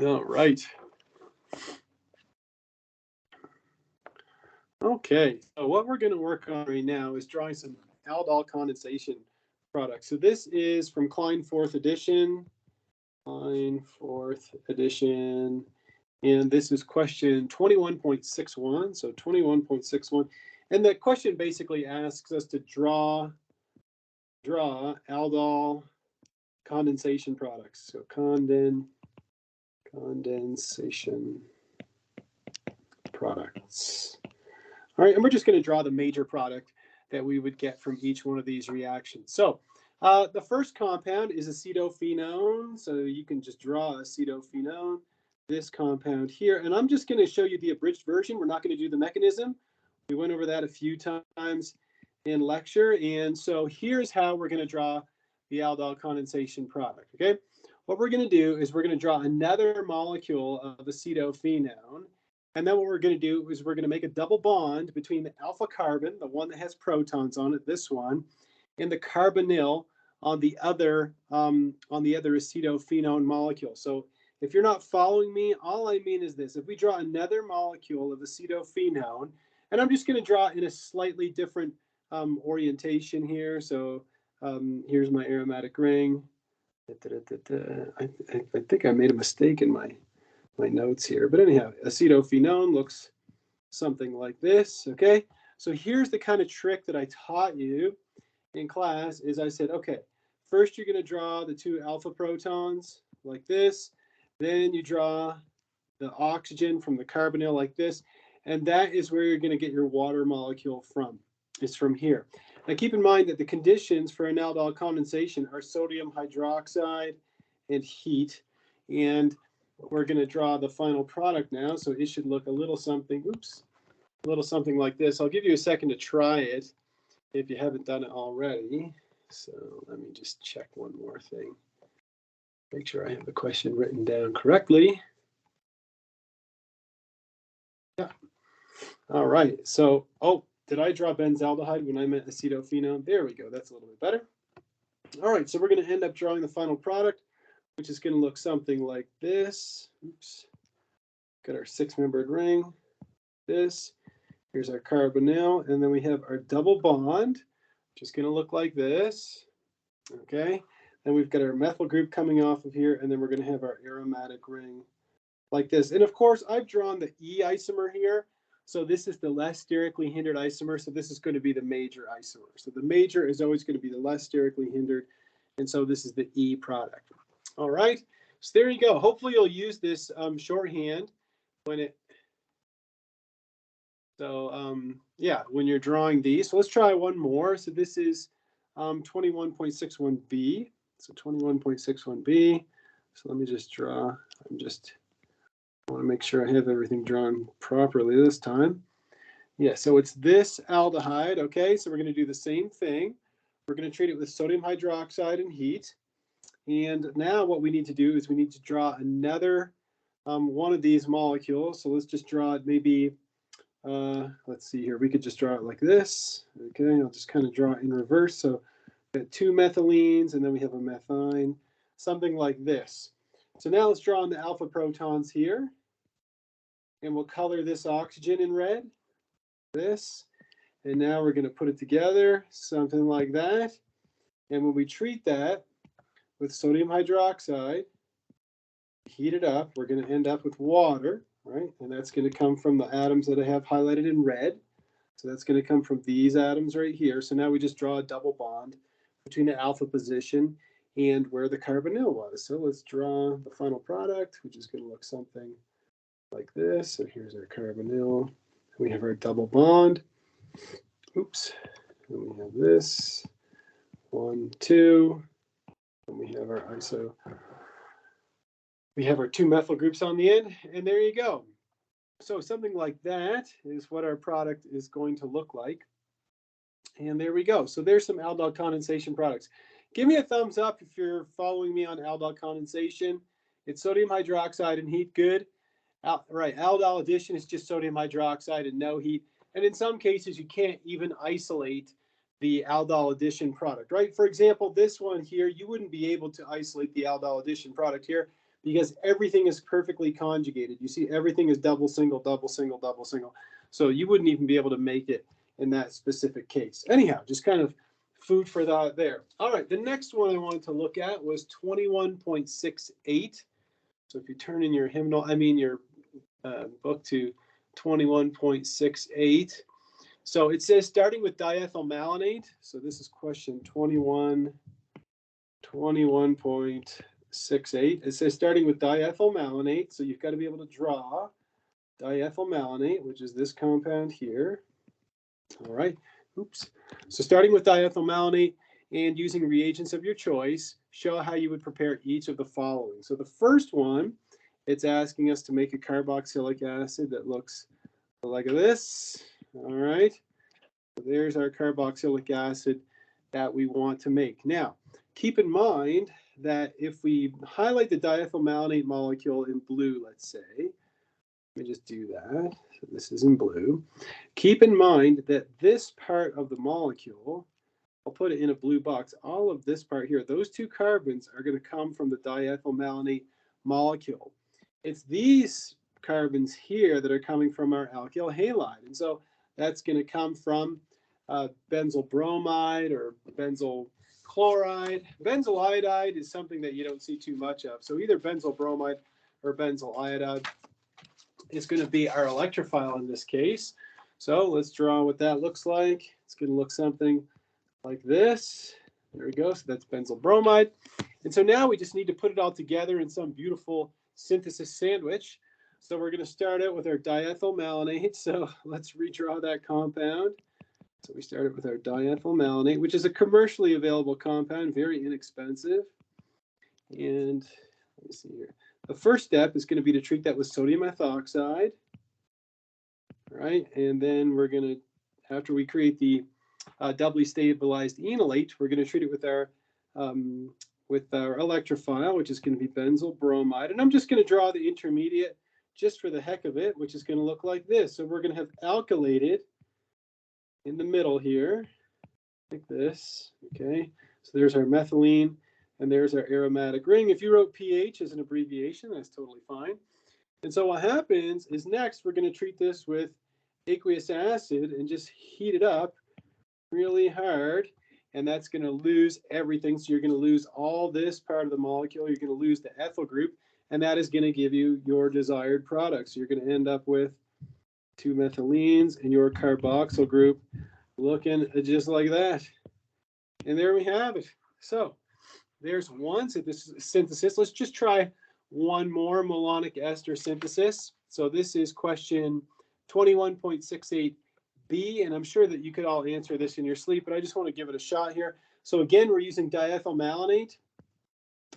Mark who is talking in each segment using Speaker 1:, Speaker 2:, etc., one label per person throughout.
Speaker 1: All right. Okay, so what we're going to work on right now is drawing some aldol condensation products. So this is from Klein 4th edition. Klein 4th edition. And this is question 21.61. So 21.61. And the question basically asks us to draw aldol condensation products. So condensation products. All right, and we're just going to draw the major product that we would get from each one of these reactions. So the first compound is acetophenone. So you can just draw acetophenone, this compound here. And I'm just going to show you the abridged version. We're not going to do the mechanism. We went over that a few times in lecture. And so here's how we're going to draw the aldol condensation product, okay? What we're going to do is we're going to draw another molecule of acetophenone. And then what we're going to do is we're going to make a double bond between the alpha carbon, the one that has protons on it, this one, and the carbonyl on the other acetophenone molecule. So if you're not following me, all I mean is this. If we draw another molecule of acetophenone, and I'm just going to draw in a slightly different orientation here. So here's my aromatic ring. I think I made a mistake in my notes here, but anyhow, acetophenone looks something like this. Okay, so here's the kind of trick that I taught you in class. Is I said, okay, first you're going to draw the two alpha protons like this, then you draw the oxygen from the carbonyl like this, and that is where you're going to get your water molecule from. It's from here. Now keep in mind that the conditions for an aldol condensation are sodium hydroxide and heat, and we're going to draw the final product now, so it should look a little something, a little something like this. I'll give you a second to try it if you haven't done it already. So let me just check one more thing. Make sure I have the question written down correctly. Yeah. All right. So, did I draw benzaldehyde when I meant acetophenone? There we go. That's a little bit better. All right. So we're going to end up drawing the final product, which is going to look something like this. Oops. Got our 6-membered ring. This. Here's our carbonyl. And then we have our double bond, which is going to look like this. Okay. Then we've got our methyl group coming off of here. And then we're going to have our aromatic ring like this. And of course, I've drawn the E isomer here. So this is the less sterically hindered isomer. So this is going to be the major isomer. So the major is always going to be the less sterically hindered. And so this is the E product. All right. So there you go. Hopefully you'll use this shorthand when it. So yeah, when you're drawing these. So let's try one more. So this is 21.61b. So 21.61b. So let me just draw. I want to make sure I have everything drawn properly this time. Yeah, so it's this aldehyde, okay? So we're going to do the same thing. We're going to treat it with sodium hydroxide and heat. And now what we need to do is we need to draw another one of these molecules. So let's just draw it maybe, let's see here. We could just draw it like this. Okay, I'll just kind of draw it in reverse. So we got 2 methylenes, and then we have a methine, something like this. So now let's draw on the alpha protons here. And we'll color this oxygen in red, this. And now we're going to put it together, something like that. And when we treat that with sodium hydroxide, heat it up, we're going to end up with water, right? And that's going to come from the atoms that I have highlighted in red. So that's going to come from these atoms right here. So now we just draw a double bond between the alpha position and where the carbonyl was. So let's draw the final product, which is going to look something like this. So here's our carbonyl. We have our double bond. Oops. And we have this. 1, 2. And we have our iso. We have our 2 methyl groups on the end, and there you go. So something like that is what our product is going to look like. And there we go. So there's some aldol condensation products. Give me a thumbs up if you're following me on aldol condensation. It's sodium hydroxide and heat, good. Right, aldol addition is just sodium hydroxide and no heat. And in some cases, you can't even isolate the aldol addition product, right? For example, this one here, you wouldn't be able to isolate the aldol addition product here because everything is perfectly conjugated. You see, everything is double, single, double, single, double, single. So you wouldn't even be able to make it in that specific case. Anyhow, just kind of food for thought there. All right, the next one I wanted to look at was 21.68. So if you turn in your your book to 21.68. So it says starting with diethyl malonate. So this is question 21.68. It says starting with diethyl malonate. So you've got to be able to draw diethyl malonate, which is this compound here. All right. Oops. So starting with diethyl malonate and using reagents of your choice, show how you would prepare each of the following. So the first one, it's asking us to make a carboxylic acid that looks like this. All right. So there's our carboxylic acid that we want to make. Now, keep in mind that if we highlight the diethyl malonate molecule in blue, let's say, let me just do that. So this is in blue. Keep in mind that this part of the molecule, I'll put it in a blue box, all of this part here, those two carbons are going to come from the diethyl malonate molecule. It's these carbons here that are coming from our alkyl halide. And so that's going to come from benzyl bromide or benzyl chloride. Benzyl iodide is something that you don't see too much of. So either benzyl bromide or benzyl iodide is going to be our electrophile in this case. So let's draw what that looks like. It's going to look something like this. There we go. So that's benzyl bromide. And so now we just need to put it all together in some beautiful synthesis sandwich. So we're going to start out with our diethyl malonate. So let's redraw that compound. So we started with our diethyl malonate, which is a commercially available compound, very inexpensive. And let me see here. The first step is going to be to treat that with sodium ethoxide. All right. And then we're going to, after we create the doubly stabilized enolate, we're going to treat it with our electrophile, which is going to be benzyl bromide. And I'm just going to draw the intermediate just for the heck of it, which is going to look like this. So we're going to have alkylated in the middle here, like this. Okay. So there's our methylene, and there's our aromatic ring. If you wrote pH as an abbreviation, that's totally fine. And so what happens is next we're going to treat this with aqueous acid and just heat it up really hard, and that's going to lose everything. So you're going to lose all this part of the molecule. You're going to lose the ethyl group, and that is going to give you your desired product. So you're going to end up with two methylenes and your carboxyl group looking just like that. And there we have it. So there's one synthesis. Let's just try one more malonic ester synthesis. So this is question 21.68B, and I'm sure that you could all answer this in your sleep, but I just want to give it a shot here. So again, we're using diethyl malonate.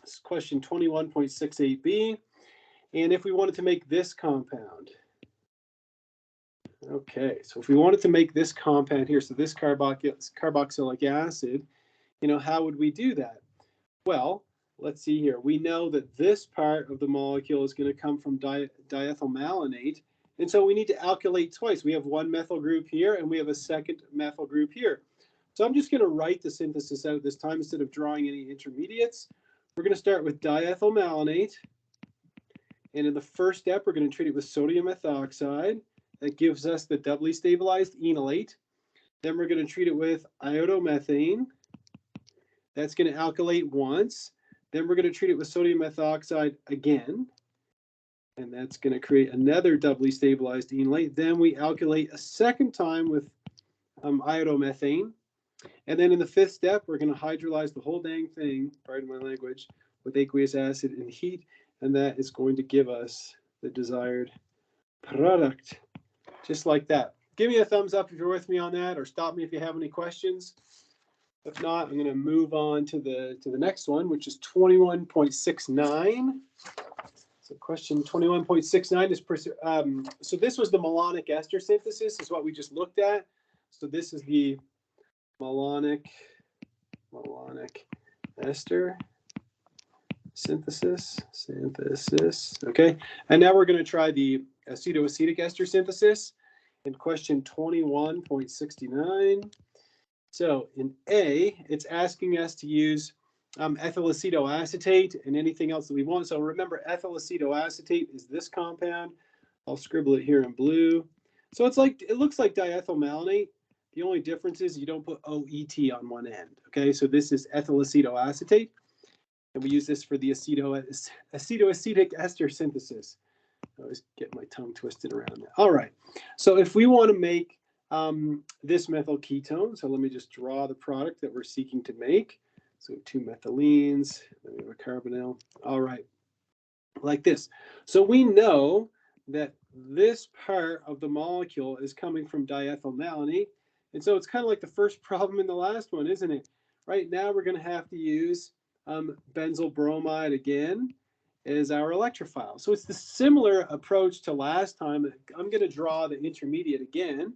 Speaker 1: This is question 21.68B. And if we wanted to make this compound, okay, so if we wanted to make this compound here, so this carboxylic acid, how would we do that? Well, let's see here. We know that this part of the molecule is going to come from diethyl malonate, and so we need to alkylate twice. We have one methyl group here, and we have a second methyl group here. So I'm just going to write the synthesis out this time instead of drawing any intermediates. We're going to start with diethyl malonate, and in the first step, we're going to treat it with sodium ethoxide. That gives us the doubly stabilized enolate. Then we're going to treat it with iodomethane. That's going to alkylate once. Then we're going to treat it with sodium ethoxide again. And that's going to create another doubly stabilized enolate. Then we alkylate a second time with iodomethane. And then in the fifth step, we're going to hydrolyze the whole dang thing, pardon my language, with aqueous acid and heat. And that is going to give us the desired product. Just like that. Give me a thumbs up if you're with me on that, or stop me if you have any questions. If not, I'm going to move on to the next one, which is 21.69. So question 21.69 is, so this was the malonic ester synthesis, is what we just looked at. So this is the malonic ester synthesis. Okay, and now we're going to try the acetoacetic ester synthesis in question 21.69. So in A, it's asking us to use ethyl acetoacetate and anything else that we want. So remember, ethyl acetoacetate is this compound. I'll scribble it here in blue. So it's like, it looks like diethylmalonate. The only difference is you don't put OET on one end. Okay, so this is ethyl acetoacetate, and we use this for the acetoacetic ester synthesis. I always get my tongue twisted around that. All right, so if we want to make this methyl ketone, so let me just draw the product that we're seeking to make. So 2 methylenes, then we have a carbonyl. All right, like this. So we know that this part of the molecule is coming from diethylmalonate. And so it's kind of like the first problem in the last one, isn't it? Right now we're going to have to use benzyl bromide again as our electrophile. So it's the similar approach to last time. I'm going to draw the intermediate again.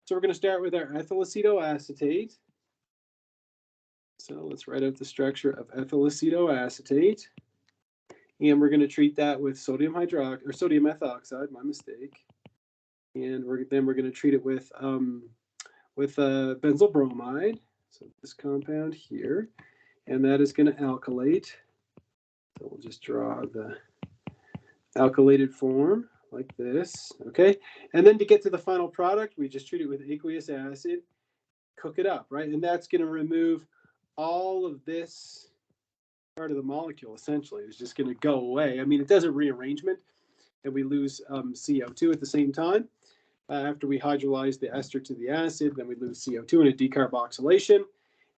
Speaker 1: So we're going to start with our ethyl acetoacetate. So let's write out the structure of ethyl acetoacetate. And we're going to treat that with sodium methoxide, my mistake. And then we're going to treat it with benzyl bromide. So this compound here, and that is going to alkylate. So we'll just draw the alkylated form like this, okay? And then to get to the final product, we just treat it with aqueous acid, cook it up, right? And that's going to remove all of this part of the molecule, essentially. It's just going to go away. I mean, it does a rearrangement, and we lose CO2 at the same time. After we hydrolyze the ester to the acid, then we lose CO2 in a decarboxylation,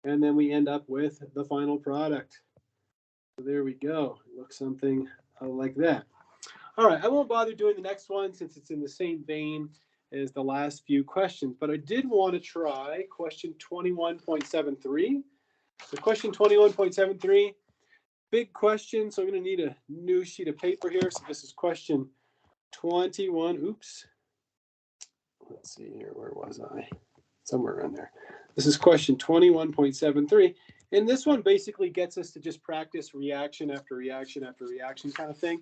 Speaker 1: and then we end up with the final product. So there we go. It looks something like that. All right, I won't bother doing the next one since it's in the same vein as the last few questions, but I did want to try question 21.73. So question 21.73, big question, so I'm going to need a new sheet of paper here. So this is question 21. Oops. Let's see here, where was I? Somewhere around there. This is question 21.73. And this one basically gets us to just practice reaction after reaction after reaction kind of thing.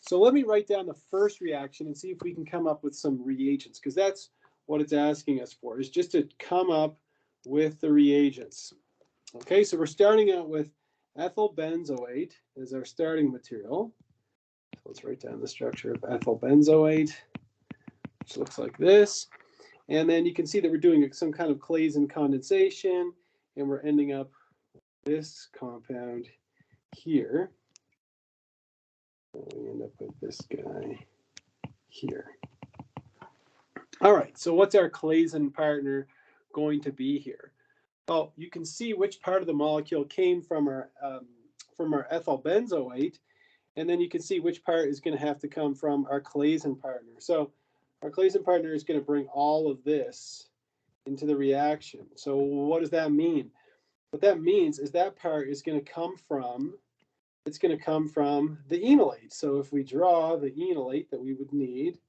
Speaker 1: So let me write down the first reaction and see if we can come up with some reagents, because that's what it's asking us for, is just to come up with the reagents. Okay, so we're starting out with ethyl benzoate as our starting material. So let's write down the structure of ethyl benzoate, which looks like this. And then you can see that we're doing some kind of Claisen condensation, and we're ending up this compound here. And we end up with this guy here. All right, so what's our Claisen partner going to be here? Well, you can see which part of the molecule came from our ethyl benzoate, and then you can see which part is going to have to come from our Claisen partner. So our Claisen partner is going to bring all of this into the reaction. So what does that mean? What that means is that part is going to come from, it's going to come from the enolate. So if we draw the enolate that we would need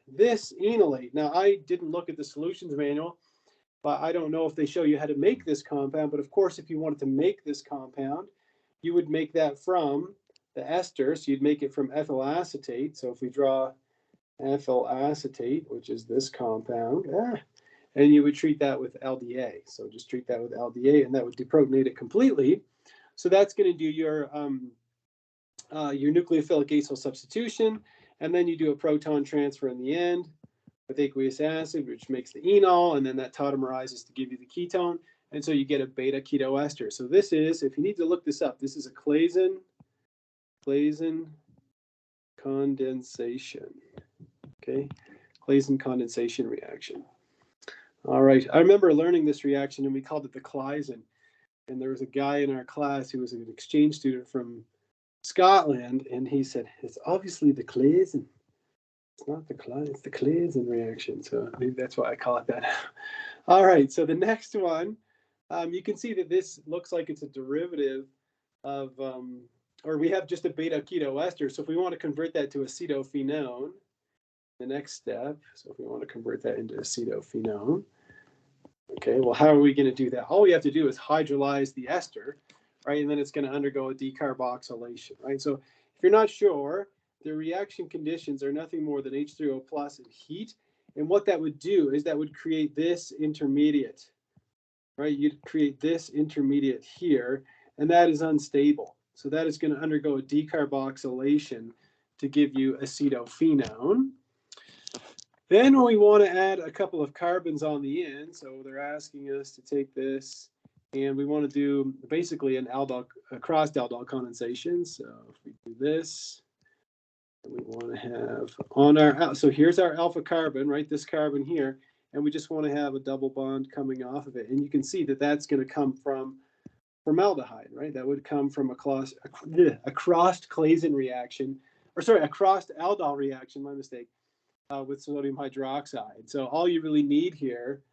Speaker 1: this enolate. Now, I didn't look at the solutions manual, but I don't know if they show you how to make this compound. But of course, if you wanted to make this compound, you would make that from the ester. So you'd make it from ethyl acetate. So if we draw ethyl acetate, which is this compound, and you would treat that with LDA. So just treat that with LDA, and that would deprotonate it completely. So that's going to do your nucleophilic acyl substitution, and then you do a proton transfer in the end with aqueous acid, which makes the enol, and then that tautomerizes to give you the ketone, and so you get a beta ketoester. So this is, if you need to look this up, this is a Claisen condensation. Okay, Claisen condensation reaction. All right, I remember learning this reaction, and we called it the Claisen. And there was a guy in our class who was an exchange student from Scotland, and he said, it's obviously the Claisen. It's not the Claisen, it's the Claisen reaction. So maybe that's why I call it that. All right, so the next one, you can see that this looks like it's a derivative of, or we have just a beta ketoester. So if we want to convert that to acetophenone, the next step, so if we want to convert that into acetophenone, okay, well, how are we going to do that? All we have to do is hydrolyze the ester, right? And then it's going to undergo a decarboxylation, right? So if you're not sure, the reaction conditions are nothing more than H3O plus and heat. And what that would do is that would create this intermediate. right? You'd create this intermediate here, and that is unstable. So that is going to undergo a decarboxylation to give you acetophenone. Then we want to add a couple of carbons on the end. So they're asking us to take this, and we want to do basically a crossed aldol condensation. So if we do this, we want to have on our, so here's our alpha carbon, right? This carbon here, and we just want to have a double bond coming off of it. And you can see that that's going to come from formaldehyde, right? That would come from a crossed Claisen reaction, or sorry, a crossed aldol reaction, my mistake, with sodium hydroxide. So all you really need here,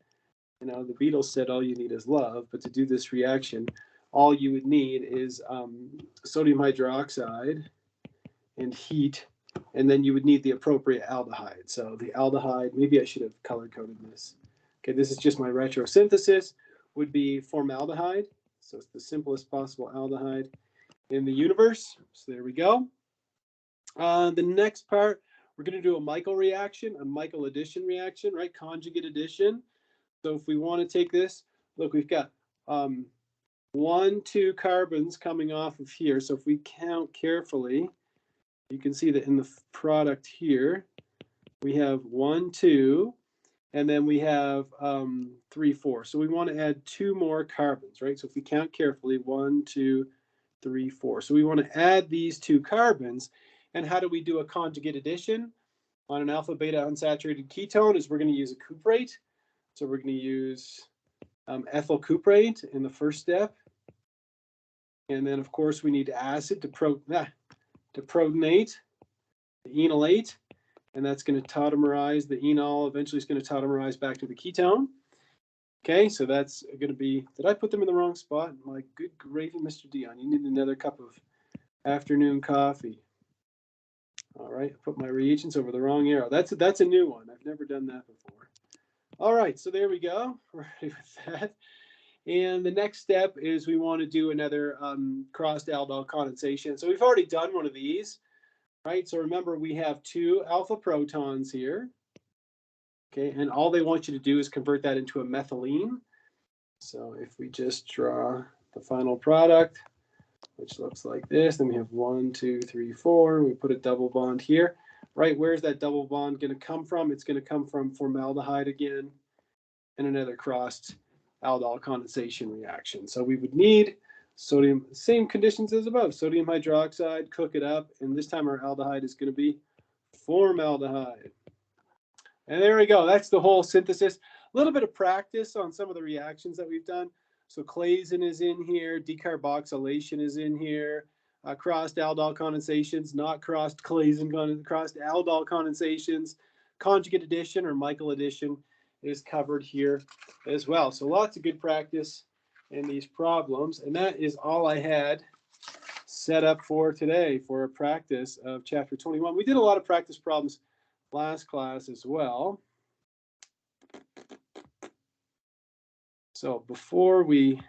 Speaker 1: you know, the Beatles said all you need is love, but to do this reaction, all you would need is sodium hydroxide and heat, and then you would need the appropriate aldehyde. So the aldehyde, maybe I should have color coded this. Okay, this is just my retrosynthesis, would be formaldehyde. So it's the simplest possible aldehyde in the universe. So there we go. The next part, we're going to do a Michael reaction, a Michael addition reaction, right? Conjugate addition. So if we want to take this, look, we've got 1, 2 carbons coming off of here. So if we count carefully, you can see that in the product here, we have 1, 2, and then we have 3, 4. So we want to add 2 more carbons, right? So if we count carefully, 1, 2, 3, 4. So we want to add these 2 carbons. And how do we do a conjugate addition on an alpha beta unsaturated ketone? Is we're going to use a cuprate. So we're going to use ethyl cuprate in the first step. And then, of course, we need acid to protonate, the enolate. And that's going to tautomerize the enol. Eventually, it's going to tautomerize back to the ketone. Okay, so that's going to be, did I put them in the wrong spot? My good gravy, Mr. Dion. You need another cup of afternoon coffee. All right, I put my reagents over the wrong arrow. That's a new one. I've never done that before. All right, so there we go. We're ready with that. And the next step is we want to do another crossed aldol condensation. So we've already done one of these, right? So remember, we have 2 alpha protons here. Okay, and all they want you to do is convert that into a methylene. So if we just draw the final product, which looks like this, then we have 1, 2, 3, 4. We put a double bond here, right? Where's that double bond going to come from? It's going to come from formaldehyde again and another crossed aldol condensation reaction. So we would need sodium, same conditions as above, sodium hydroxide, cook it up, and this time our aldehyde is going to be formaldehyde. And there we go. That's the whole synthesis. A little bit of practice on some of the reactions that we've done. So Claisen is in here, decarboxylation is in here, crossed aldol condensations, not crossed Claisen, crossed aldol condensations, conjugate addition or Michael addition is covered here as well. So lots of good practice in these problems. And that is all I had set up for today for a practice of chapter 21. We did a lot of practice problems last class as well. So before we